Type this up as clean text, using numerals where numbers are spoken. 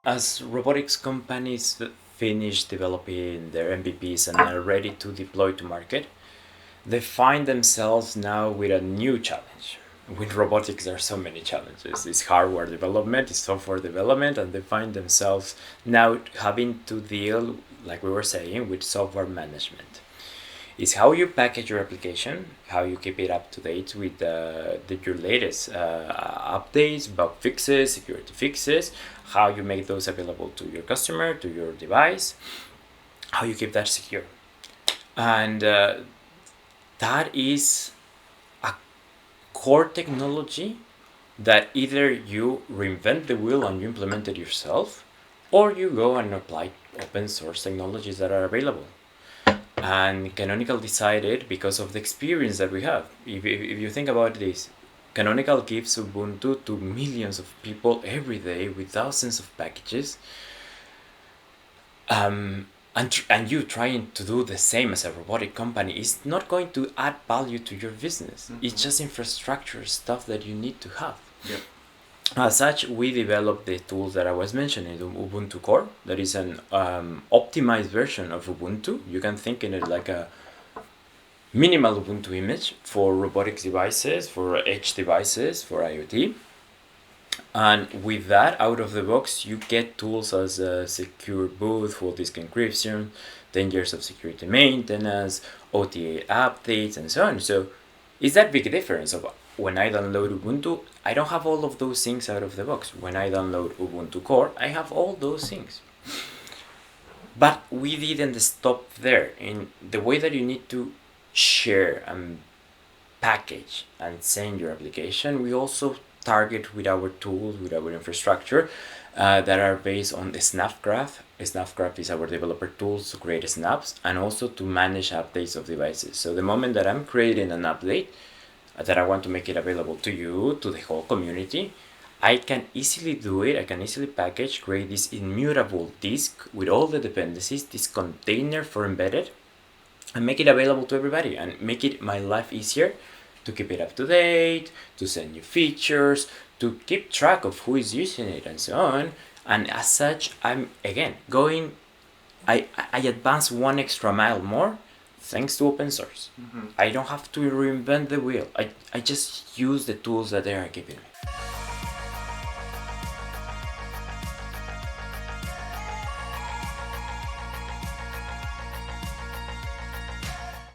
As robotics companies finish developing their MVPs and are ready to deploy to market, they find themselves now with a new challenge. With robotics, there are so many challenges. It's hardware development, it's software development, and they find themselves now having to deal, like we were saying, with software management. It's how you package your application, how you keep it up to date with your latest updates, bug fixes, security fixes, how you make those available to your customer, to your device, how you keep that secure. And that is a core technology that either you reinvent the wheel and you implement it yourself, or you go and apply open source technologies that are available. And Canonical decided, because of the experience that we have, if you think about this, Canonical gives Ubuntu to millions of people every day with thousands of packages. And you trying to do the same as a robotic company is not going to add value to your business. Mm-hmm. It's just infrastructure stuff that you need to have. Yep. As such, we developed the tools that I was mentioning, the Ubuntu Core. That is an optimized version of Ubuntu. You can think in it like a minimal Ubuntu image for robotics devices, for edge devices, for IoT. And with that, out of the box, you get tools as secure boot, full disk encryption, 10 years of security maintenance, OTA updates, and so on. So it's that big difference of when I download Ubuntu, I don't have all of those things out of the box. When I download Ubuntu Core, I have all those things. But we didn't stop there. In the way that you need to share and package and send your application, we also target with our tools, with our infrastructure that are based on the snap graph. A snap graph is our developer tools to create snaps and also to manage updates of devices. So the moment that I'm creating an update that I want to make it available to you, to the whole community, I can easily do it. I can easily package, create this immutable disk with all the dependencies, this container for embedded, and make it available to everybody and make it my life easier to keep it up to date, to send new features, to keep track of who is using it and so on. And as such, I'm again going, I advance one extra mile more thanks to open source. Mm-hmm. I don't have to reinvent the wheel. I just use the tools that they are giving me.